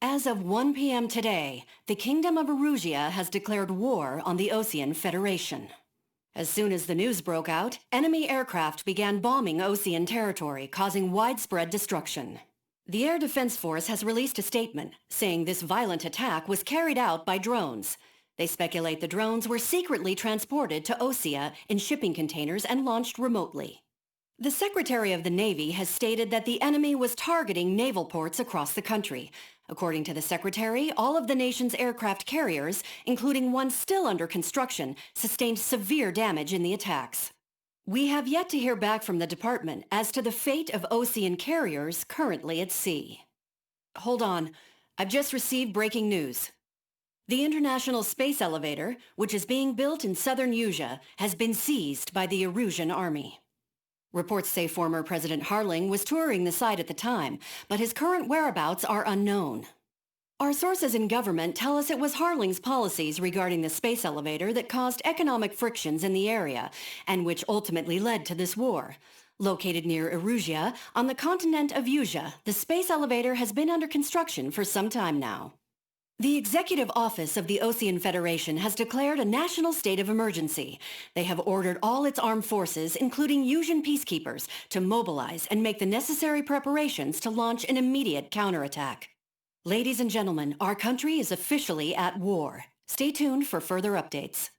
As of 1 p.m. today, the Kingdom of Erusia has declared war on the Osean Federation. As soon as the news broke out, enemy aircraft began bombing Osean territory, causing widespread destruction. The Air Defense Force has released a statement saying this violent attack was carried out by drones. They speculate the drones were secretly transported to Osea in shipping containers and launched remotely. The Secretary of the Navy has stated that the enemy was targeting naval ports across the country. According to the Secretary, all of the nation's aircraft carriers, including one still under construction, sustained severe damage in the attacks. We have yet to hear back from the department as to the fate of Osean carriers currently at sea. Hold on, I've just received breaking news. The International Space Elevator, which is being built in southern Erusia, has been seized by the Erusian army. Reports say former President Harling was touring the site at the time, but his current whereabouts are unknown. Our sources in government tell us it was Harling's policies regarding the space elevator that caused economic frictions in the area, and which ultimately led to this war. Located near Erusia, on the continent of Erusia, the space elevator has been under construction for some time now. The Executive Office of the Osean Federation has declared a national state of emergency. They have ordered all its armed forces, including Erusian peacekeepers, to mobilize and make the necessary preparations to launch an immediate counterattack. Ladies and gentlemen, our country is officially at war. Stay tuned for further updates.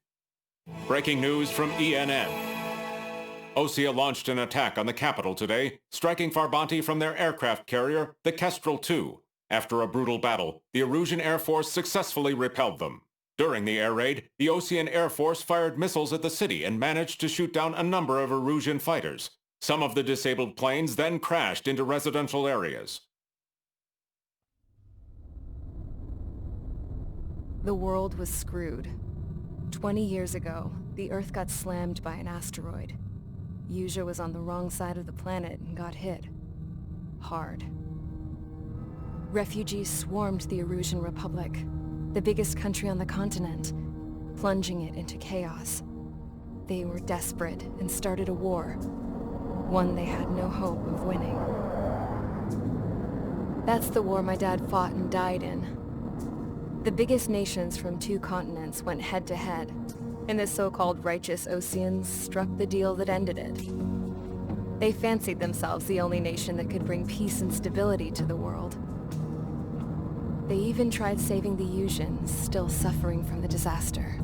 Breaking news from ENN. Osea launched an attack on the capital today, striking Farbanti from their aircraft carrier, the Kestrel II. After a brutal battle, the Erusian Air Force successfully repelled them. During the air raid, the Osean Air Force fired missiles at the city and managed to shoot down a number of Erusian fighters. Some of the disabled planes then crashed into residential areas. The world was screwed. 20 years ago, the Earth got slammed by an asteroid. Erusia was on the wrong side of the planet and got hit. Hard. Refugees swarmed the Erusian Republic, the biggest country on the continent, plunging it into chaos. They were desperate and started a war, one they had no hope of winning. That's the war my dad fought and died in. The biggest nations from 2 continents went head-to-head, and the so-called righteous Oseans struck the deal that ended it. They fancied themselves the only nation that could bring peace and stability to the world. They even tried saving the Erusians, still suffering from the disaster.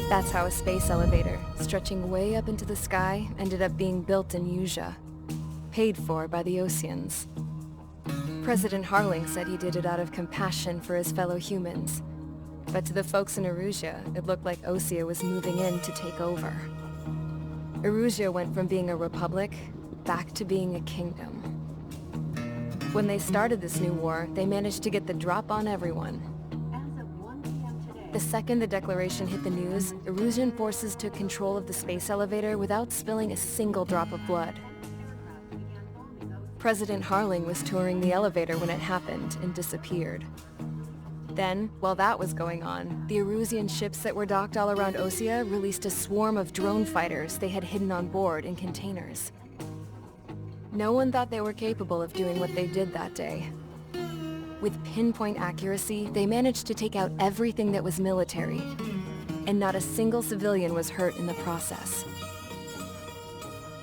That's how a space elevator, stretching way up into the sky, ended up being built in Erusia, paid for by the Oseans. President Harling said he did it out of compassion for his fellow humans. But to the folks in Erusia, it looked like Osea was moving in to take over. Erusia went from being a republic back to being a kingdom. When they started this new war, they managed to get the drop on everyone. The second the declaration hit the news, Erusian forces took control of the space elevator without spilling a single drop of blood. President Harling was touring the elevator when it happened and disappeared. Then, while that was going on, the Erusian ships that were docked all around Osea released a swarm of drone fighters they had hidden on board in containers. No one thought they were capable of doing what they did that day. With pinpoint accuracy, they managed to take out everything that was military, and not a single civilian was hurt in the process.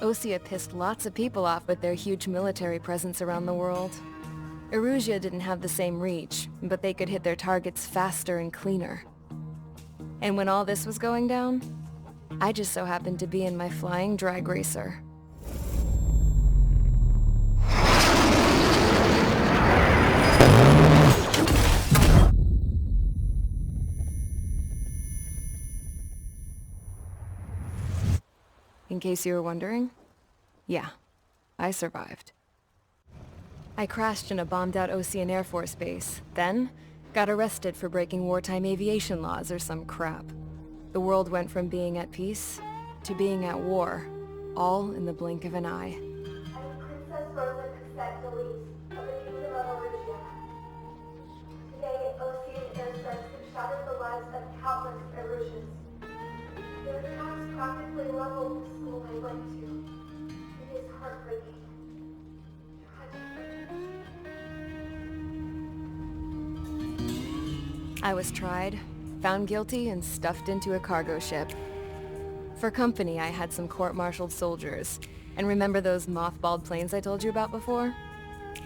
Osea pissed lots of people off with their huge military presence around the world. Erusia didn't have the same reach, but they could hit their targets faster and cleaner. And when all this was going down, I just so happened to be in my flying drag racer. In case you were wondering, yeah, I survived. I crashed in a bombed-out Osean Air Force base, then got arrested for breaking wartime aviation laws or some crap. The world went from being at peace to being at war, all in the blink of an eye. I'm Princess Rosa Cassette Delise of the Kingdom of Erusia. Today, Osean airstrikes have shattered the lives of countless Erusians. Their attacks practically leveled the school I went to. It is heartbreaking. Tragic. I was tried, found guilty, and stuffed into a cargo ship. For company, I had some court-martialed soldiers. And remember those mothballed planes I told you about before?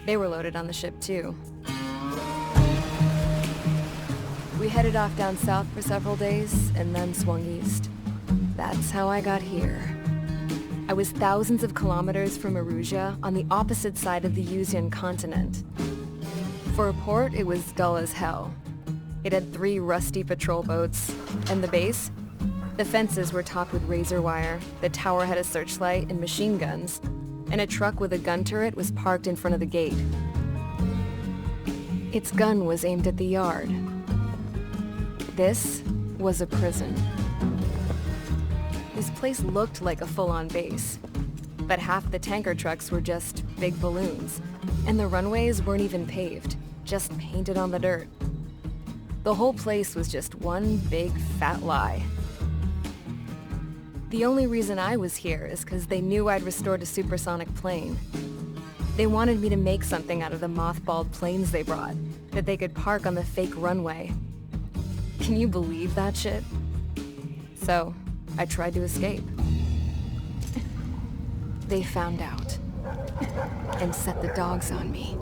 They were loaded on the ship too. We headed off down south for several days, and then swung east. That's how I got here. I was thousands of kilometers from Erusia, on the opposite side of the Yuzian continent. For a port, it was dull as hell. It had 3 rusty patrol boats, and the base? The fences were topped with razor wire, the tower had a searchlight and machine guns, and a truck with a gun turret was parked in front of the gate. Its gun was aimed at the yard. This was a prison. This place looked like a full-on base, but half the tanker trucks were just big balloons, and the runways weren't even paved, just painted on the dirt. The whole place was just one big fat lie. The only reason I was here is because they knew I'd restored a supersonic plane. They wanted me to make something out of the mothballed planes they brought, that they could park on the fake runway. Can you believe that shit? So, I tried to escape. They found out, and set the dogs on me.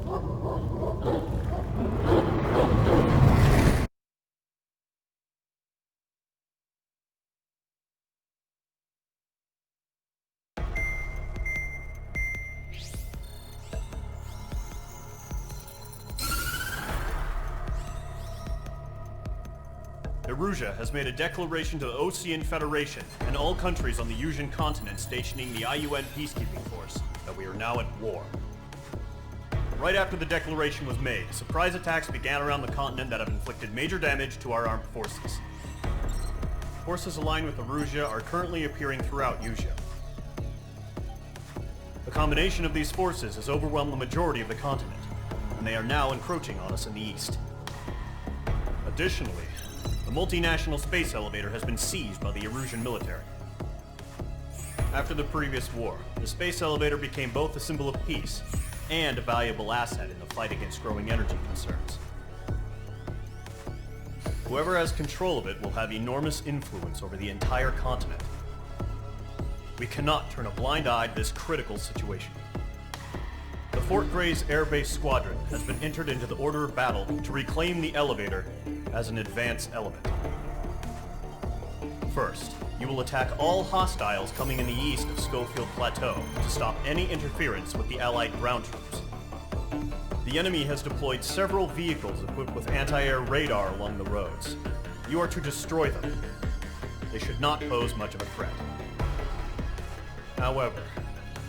Erusia has made a declaration to the Ocean Federation and all countries on the Yuzian continent stationing the IUN peacekeeping force that we are now at war. Right after the declaration was made, surprise attacks began around the continent that have inflicted major damage to our armed forces. Forces aligned with Erusia are currently appearing throughout Yusia. The combination of these forces has overwhelmed the majority of the continent, and they are now encroaching on us in the east. Additionally, the multinational space elevator has been seized by the Erusian military. After the previous war, the space elevator became both a symbol of peace and a valuable asset in the fight against growing energy concerns. Whoever has control of it will have enormous influence over the entire continent. We cannot turn a blind eye to this critical situation. The Fort Gray's Air Base Squadron has been entered into the order of battle to reclaim the elevator as an advance element. First, you will attack all hostiles coming in the east of Schofield Plateau to stop any interference with the Allied ground troops. The enemy has deployed several vehicles equipped with anti-air radar along the roads. You are to destroy them. They should not pose much of a threat. However,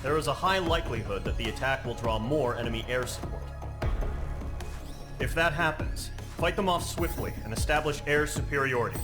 there is a high likelihood that the attack will draw more enemy air support. If that happens, fight them off swiftly and establish air superiority.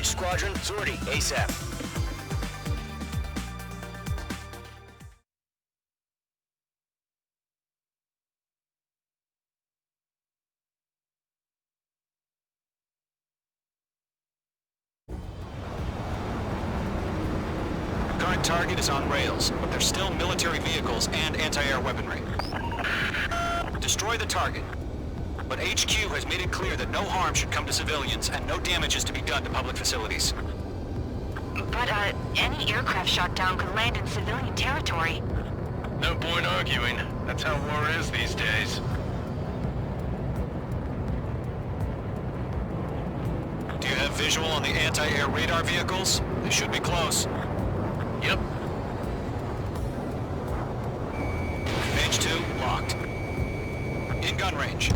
Engage squadron. Sortie, ASAP. Current target is on rails, but there's still military vehicles and anti-air weaponry. Destroy the target. But HQ has made it clear that no harm should come to civilians and no damage is to be done to public facilities. But, any aircraft shot down could land in civilian territory. No point arguing. That's how war is these days. Do you have visual on the anti-air radar vehicles? They should be close. Yep. Page 2, locked. In gun range.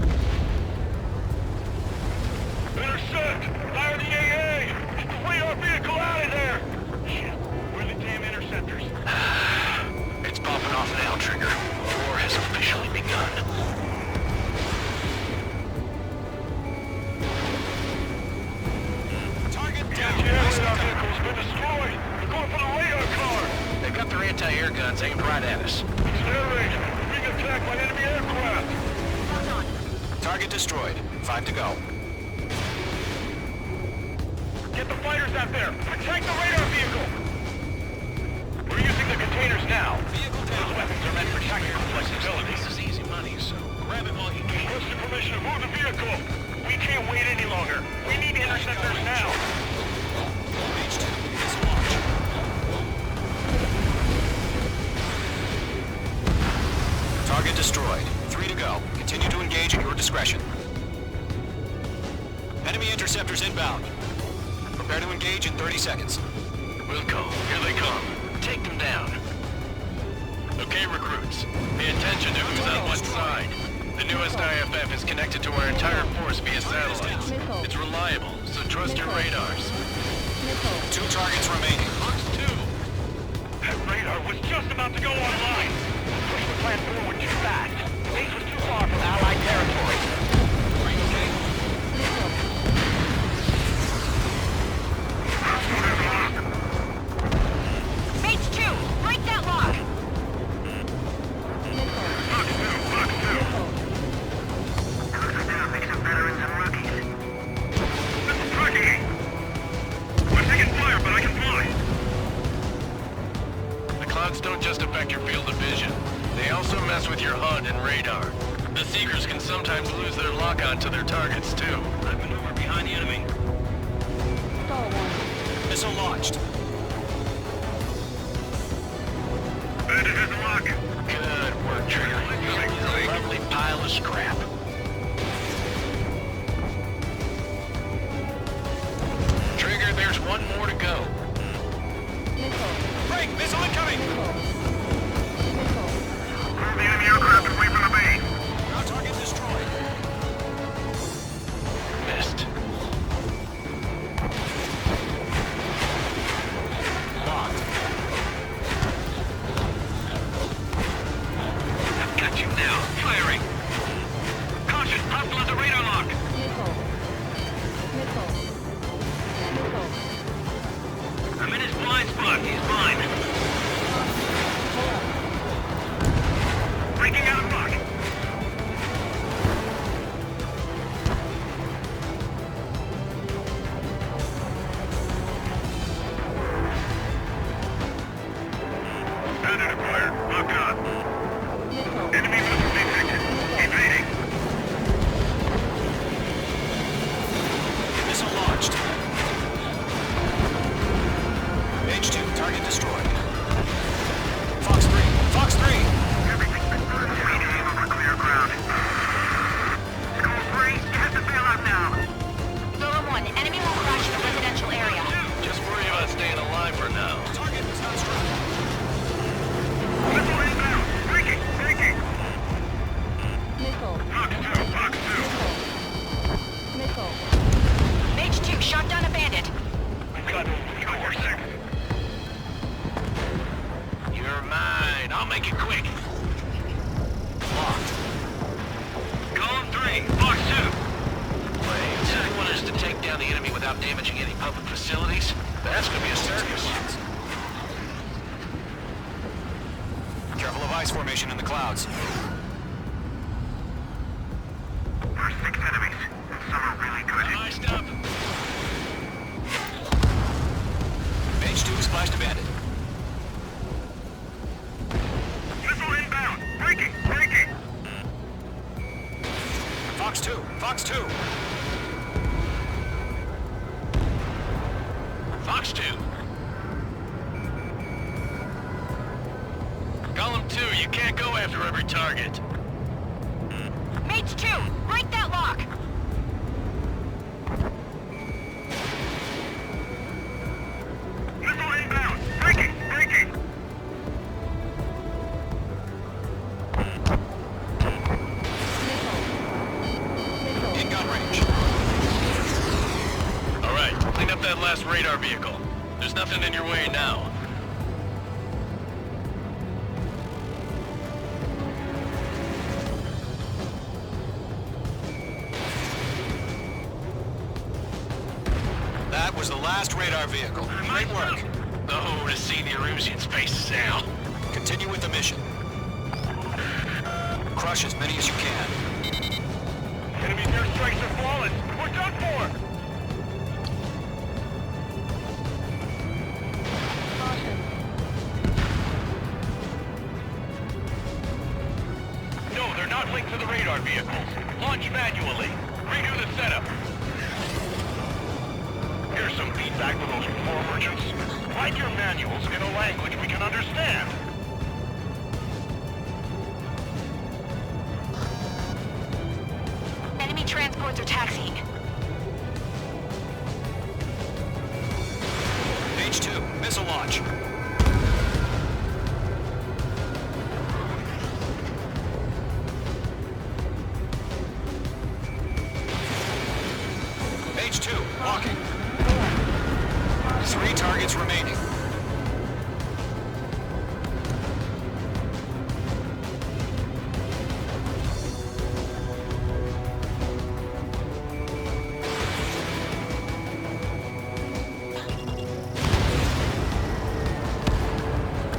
Intercept! Fire the AA! Get the radar vehicle out of there! Shit, where are the damn interceptors? It's popping off now, Trigger. War has officially begun. Target down. Radar vehicle's been destroyed! They're going for the radar car! They've got their anti-air guns aimed right at us. Air range! We're being attacked by enemy aircraft! Hold on. Target destroyed. 5 to go. Get the fighters out there! Protect the radar vehicle! We're using the containers now. Vehicle down. Those weapons are meant for tactical flexibility. This is easy money, so grab it while you can. What's the permission to move the vehicle? We can't wait any longer. We need interceptors now. Page 2 is launched. Target destroyed. 3 to go. Continue to engage at your discretion. Enemy interceptors inbound. Prepare to engage in 30 seconds. We'll go. Here they come. Take them down. Okay, recruits. Pay attention to who's on what side. The newest IFF is connected to our entire force via satellites. It's reliable, so trust your radars. 2 targets remaining. Box 2! That radar was just about to go online. Push the plan forward too fast. Base was too far from Allied territory. Are you okay? Mage 2, break that lock! The clouds don't just affect your field of vision. They also mess with your HUD and radar. The Seekers can sometimes lose their lock-on to their targets, too. I maneuver behind the enemy. Missile launched. Bandit has a lock. Good work, Trigger. You're a lovely pile of scrap. Trigger, there's one more to go. Break! Missile incoming! Move the enemy aircraft away from the base. Ground target destroyed. Missed. Locked. I've got you now. Firing. Caution, hostile at the radar lock. I'm in his blind spot. He's mine. without damaging any public facilities? That's gonna be a circus. Careful of ice formation in the clouds. There's 6 enemies, and some are really good. Iced up. H2 is flashed abandoned. Missile inbound. Breaking. Fox 2, Fox 2. Fox 2. Column 2, you can't go after every target. Mage 2, break that lock! Missile inbound. Breaking. In gun range. All right, clean up that last radar vehicle. There's nothing in your way now. That was the last radar vehicle. Great work. Oh, to see the Erusians' faces now. Continue with the mission. Crush as many as you can. Enemy's airstrikes are flawless. We're done for! No, they're not linked to the radar vehicles. Launch manually. Redo the setup. Here's some feedback to those floor merchants. Write your manuals in a language we can understand. Enemy transports are taxiing. H2, missile launch. H2, walking. 3 targets remaining.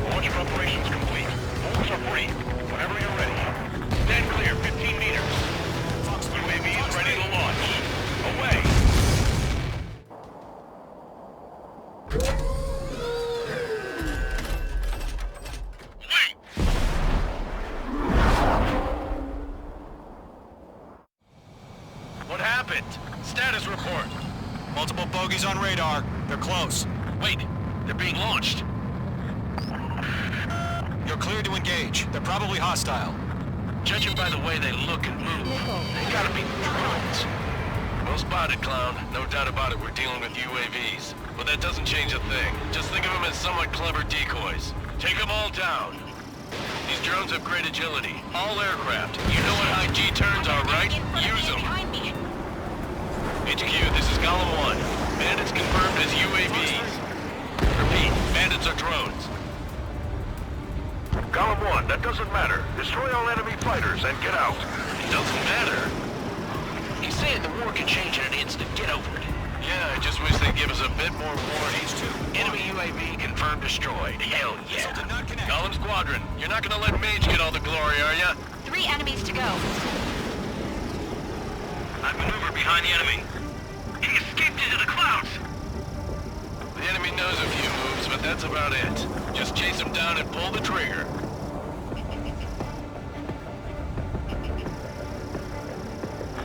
Launch preparations complete. Bolts are free. Whenever you're ready. Stand clear, 15 meters. UAV is ready to launch. Away! What happened? Status report. Multiple bogeys on radar. They're close. Wait, they're being launched. You're cleared to engage. They're probably hostile. Judging by the way they look and move, they gotta be drones. Well spotted, clown. No doubt about it, we're dealing with UAVs. But that doesn't change a thing. Just think of them as somewhat clever decoys. Take them all down. These drones have great agility. All aircraft. You know what high G-turns are, right? Use them. Behind me. HQ, this is Column 1. Bandits confirmed as UAVs. Repeat, bandits are drones. Column 1, that doesn't matter. Destroy all enemy fighters and get out. It doesn't matter? He's saying the war can change in an instant. Get over it. Yeah, I just wish they'd give us a bit more warning. H2, Enemy UAV confirmed destroyed. Hell yeah. did not connect. Column Squadron, you're not gonna let Mage get all the glory, are ya? 3 enemies to go. I maneuver behind the enemy. He escaped into the clouds! The enemy knows a few moves, but that's about it. Just chase him down and pull the trigger.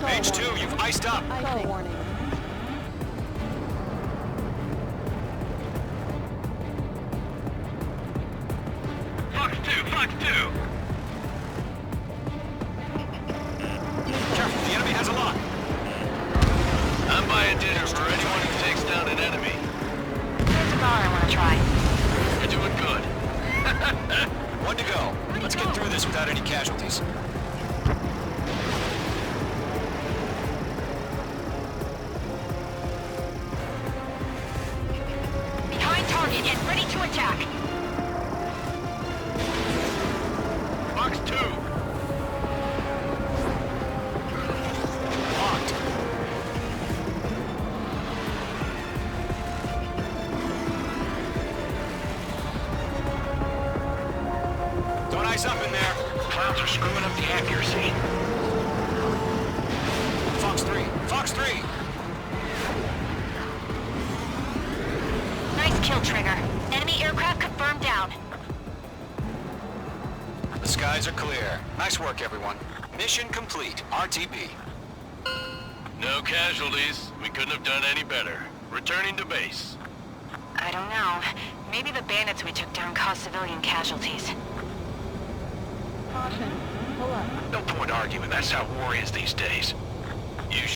H2, you've iced up. Warning. Fox 2, Fox 2! Careful, the enemy has a lock. I'm buying dinner for anyone who takes down an enemy. There's a bar I want to try. You're doing good. 1 to go. Let's get through this without any casualties. Behind target and ready to attack. Fox 2! Locked. screwing up the accuracy. Fox 3! Fox 3! Nice kill, Trigger. Enemy aircraft confirmed down. The skies are clear. Nice work, everyone. Mission complete. RTB. No casualties. We couldn't have done any better. Returning to base. I don't know. Maybe the bandits we took down caused civilian casualties. Caution. Pull up. No point arguing. That's how war is these days. You